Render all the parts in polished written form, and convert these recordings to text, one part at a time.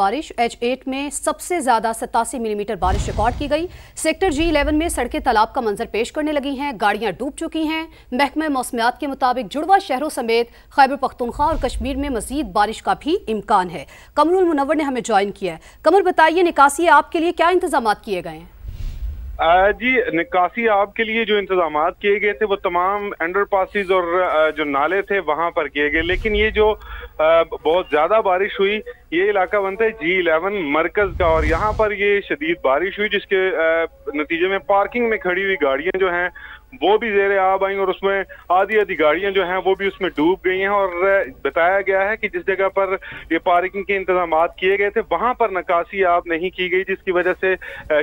बारिश H8 में सबसे ज्यादा 87 मिलीमीटर बारिश रिकॉर्ड की गई। सेक्टर G11 में सड़कें तालाब का मंजर पेश करने लगी हैं, गाड़ियां डूब चुकी हैं। महकमा मौसमियात के मुताबिक जुड़वा शहरों समेत खैबर पख्तूनख्वा और कश्मीर में मजीद बारिश का भी इम्कान है। कमरुल मुनव्वर ने हमें ज्वाइन किया है। कमर, बताइए, निकासी आपके लिए क्या इंतजाम किए गए हैं? जी, निकासी आपके लिए जो इंतजाम किए गए थे वो तमाम अंडर पासिस और जो नाले थे वहां पर किए गए, लेकिन ये जो बहुत ज्यादा बारिश हुई, ये इलाका बनता है G11 मरकज का, और यहाँ पर ये शदीद बारिश हुई जिसके नतीजे में पार्किंग में खड़ी हुई गाड़ियां जो हैं वो भी ज़ेरे आब आई और उसमें आधी गाड़ियां जो हैं वो भी उसमें डूब गई हैं। और बताया गया है कि जिस जगह पर ये पार्किंग के इंतजाम किए गए थे वहां पर निकासी आब नहीं की गई, जिसकी वजह से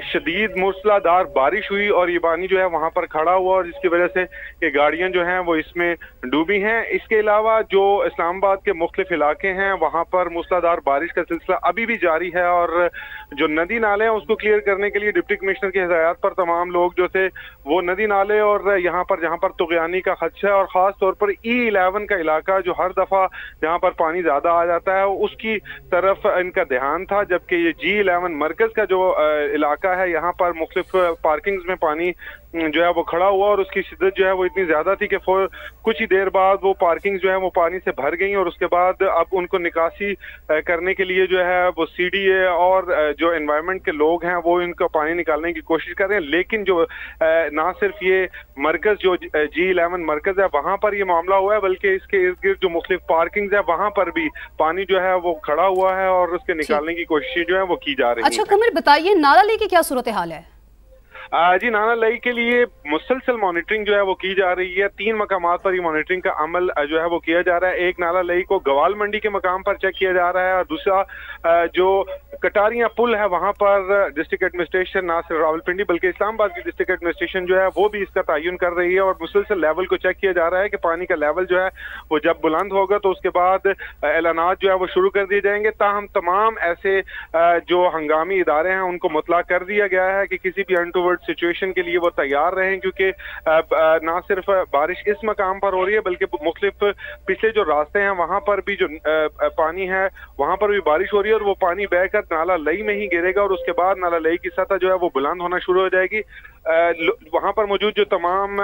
शदीद मूसलाधार बारिश हुई और ये पानी जो है वहां पर खड़ा हुआ और जिसकी वजह से ये गाड़ियां जो हैं वो इसमें डूबी हैं। इसके अलावा जो इस्लामाबाद के मुख्तलिफ इलाके हैं वहां पर मूसलाधार बारिश का सिलसिला अभी भी जारी है और जो नदी नाले हैं उसको क्लियर करने के लिए डिप्टी कमिश्नर की हिदायत पर तमाम लोग जो थे वो नदी नाले और यहाँ पर जहाँ पर तुग़यानी का खदशा है और ख़ास तौर पर E11 का इलाका जो हर दफ़ा जहाँ पर पानी ज़्यादा आ जाता है उसकी तरफ इनका ध्यान था, जबकि ये G11 मरकज़ का जो इलाका है यहाँ पर मुख्तलिफ पार्किंग्स में पानी जो है वो खड़ा हुआ और उसकी शिद्दत जो है वो इतनी ज़्यादा थी कि कुछ ही देर बाद वो पार्किंग जो है वो पानी से भर गई और उसके बाद अब उनको निकासी करने के लिए जो है वो CDA और जो एनवायरनमेंट के लोग हैं वो इनका पानी निकालने की कोशिश कर रहे हैं। लेकिन जो ना सिर्फ ये मरकज जो G11 मरकज है वहां पर ये मामला हुआ है, बल्कि इसके इर्द गिर्द जो मुख्तलिफ पार्किंग है वहां पर भी पानी जो है वो खड़ा हुआ है और उसके निकालने की कोशिशें जो है वो की जा रही है। अच्छा कमर, बताइए, नाला लेके क्या सूरत हाल है? जी, नाला लई के लिए मुसलसल मॉनिटरिंग जो है वो की जा रही है। 3 मकामात पर ये मॉनिटरिंग का अमल जो है वो किया जा रहा है। एक नाला लई को गवाल मंडी के मकाम पर चेक किया जा रहा है और दूसरा जो कटारियां पुल है वहां पर डिस्ट्रिक्ट एडमिनिस्ट्रेशन ना सिर्फ रावलपिंडी बल्कि इस्लामाबाद की डिस्ट्रिक्ट एडमिनिस्ट्रेशन जो है वो भी इसका तयन कर रही है और मुसलसल लेवल को चेक किया जा रहा है कि पानी का लेवल जो है वो जब बुलंद होगा तो उसके बाद ऐलानात जो है वो शुरू कर दिए जाएंगे। ताहम तमाम ऐसे जो हंगामी इदारे हैं उनको मुतला कर दिया गया है कि किसी भी अनटूवर्ड सिचुएशन के लिए वो तैयार रहें, क्योंकि ना सिर्फ बारिश इस मकाम पर हो रही है बल्कि मुख्तलिफ पिछले जो रास्ते हैं वहां पर भी जो पानी है वहां पर भी बारिश हो रही है और वो पानी बहकर नाला लई में ही गिरेगा और उसके बाद नाला लई की सतह जो है वो बुलंद होना शुरू हो जाएगी। वहां पर मौजूद जो तमाम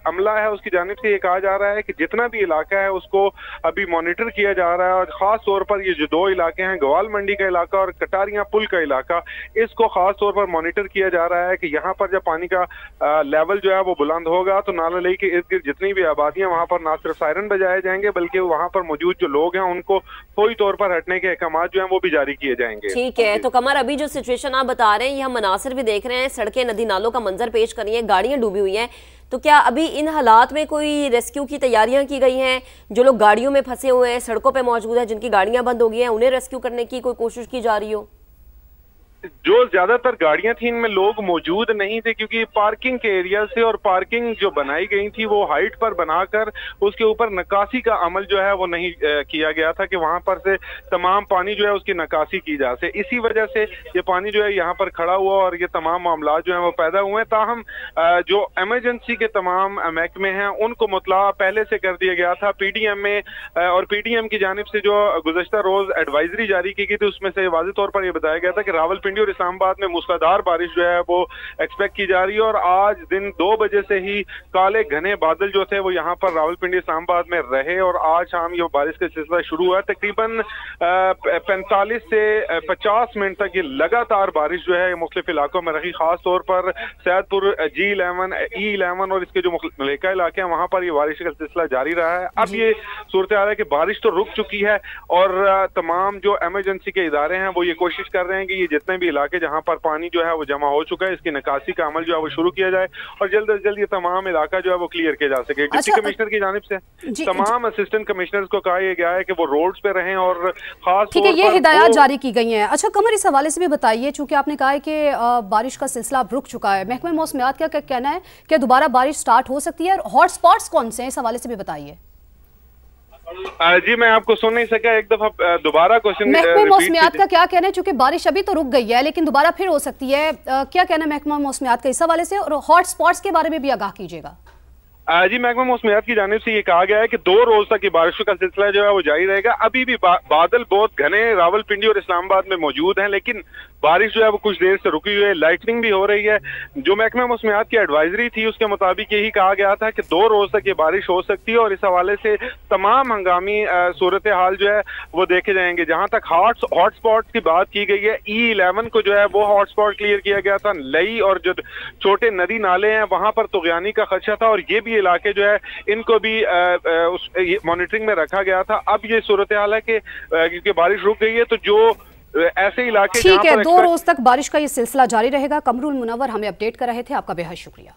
अमला है उसकी जानिब से ये कहा जा रहा है कि जितना भी इलाका है उसको अभी मॉनिटर किया जा रहा है और खास तौर पर ये जो 2 इलाके हैं गवाल मंडी का इलाका और कटारियां पुल का इलाका, इसको खास तौर पर मॉनिटर किया जा रहा है कि यहाँ पर जब पानी का लेवल जो है वो बुलंद होगा तो नाला लई के इर्द गिर्द जितनी भी आबादियां वहां पर ना सिर्फ सायरन बजाए जाएंगे बल्कि वहां पर मौजूद जो लोग हैं उनको फौरी तौर पर हटने के अहकाम जो है वो भी जारी किए जाएंगे। ठीक है, तो कमर, अभी जो सिचुएशन आप बता रहे हैं ये हम मनासिर भी देख रहे हैं, सड़कें नदी नालों का मंजर पेश कर रही है, गाड़ियां डूबी हुई हैं, तो क्या अभी इन हालात में कोई रेस्क्यू की तैयारियां की गई हैं? जो लोग गाड़ियों में फंसे हुए हैं, सड़कों पे मौजूद हैं, जिनकी गाड़ियां बंद हो गई हैं, उन्हें रेस्क्यू करने की कोई कोशिश की जा रही हो? जो ज्यादातर गाड़ियां थी इनमें लोग मौजूद नहीं थे क्योंकि पार्किंग के एरिया से और पार्किंग जो बनाई गई थी वो हाइट पर बनाकर उसके ऊपर निकासी का अमल जो है वो नहीं किया गया था कि वहां पर से तमाम पानी जो है उसकी निकासी की जा सके। इसी वजह से ये पानी जो है यहाँ पर खड़ा हुआ और ये तमाम मामला जो है वो पैदा हुए। ताहम जो इमरजेंसी के तमाम महकमे हैं उनको मुतला पहले से कर दिया गया था PDM में, और PDM की जानिब से जो गुज़श्ता रोज एडवाइजरी जारी की गई थी उसमें से वाज़ेह तौर पर यह बताया गया था कि रावलपिंडी और इस्लामाबाद में मूसलाधार बारिश जो है वो एक्सपेक्ट की जा रही है और आज दिन 2 बजे से ही काले घने बादल जो थे वो यहाँ पर रावलपिंडी इस्लामाबाद में रहे और आज शाम ये बारिश का सिलसिला शुरू हुआ। तकरीबन 45 से 50 मिनट तक ये लगातार बारिश जो है मुख्तलिफ इलाकों में रही, खास तौर पर सैदपुर G11 E11 और इसके जो मलेका इलाके हैं वहां पर ये बारिश का सिलसिला जारी रहा है। अब ये सूरत हाल है कि बारिश तो रुक चुकी है और तमाम जो इमरजेंसी के इदारे हैं वो ये कोशिश कर रहे हैं कि ये जितने भी इलाके जहां पर पानी जो है वो जमा हो चुका है इसकी निकासी का अमल जो है वो शुरू किया जाए और जल्द से जल्द ये तमाम इलाका जो है वो क्लियर किया जा सके। डिप्टी कमिश्नर की जानिब से तमाम असिस्टेंट कमिश्नर्स को कहा गया है कि वो रोड्स पे रहें और खास ठीक है, ये हिदायत जारी की गई हैं। अच्छा कमर, इस हवाले से भी बताइए, चूंकि आपने कहा है कि बारिश का सिलसिला रुक चुका है, महकमा मौसमियात का क्या कहना है कि दोबारा बारिश स्टार्ट हो सकती है? हॉट स्पॉट्स कौन से हैं, इस हवाले से भी बताइए। जी, मैं आपको सुन नहीं सका, एक दफा दोबारा क्वेश्चन। महकमा मौसमियात का क्या कहना है, चूंकि बारिश अभी तो रुक गई है लेकिन दोबारा फिर हो सकती है, क्या कहना है महकमा मौसमियात का इस हवाले से, और हॉट स्पॉट्स के बारे में भी आगाह कीजिएगा। जी, महकमा मौसमियात की जानिब से ये कहा गया है कि 2 रोज तक ये बारिशों का सिलसिला जो है वो जारी रहेगा। अभी भी बादल बहुत घने रावलपिंडी और इस्लामाबाद में मौजूद हैं, लेकिन बारिश जो है वो कुछ देर से रुकी हुई है, लाइटनिंग भी हो रही है। जो महकमा मौसमियात की एडवाइजरी थी उसके मुताबिक यही कहा गया था कि 2 रोज तक ये बारिश हो सकती है और इस हवाले से तमाम हंगामी सूरत हाल जो है वो देखे जाएंगे। जहां तक हॉट स्पॉट की बात की गई है, E11 को जो है वो हॉट स्पॉट क्लियर किया गया था। लई और जो छोटे नदी नाले हैं वहां पर तुगयानी का खदशा था और ये भी इलाके जो है इनको भी मॉनिटरिंग में रखा गया था। अब ये सूरत हाल है कि क्योंकि बारिश रुक गई है तो जो ऐसे इलाके ठीक है, 2 रोज तक बारिश का ये सिलसिला जारी रहेगा। कमरुल मुनव्वर हमें अपडेट कर रहे थे, आपका बेहद शुक्रिया।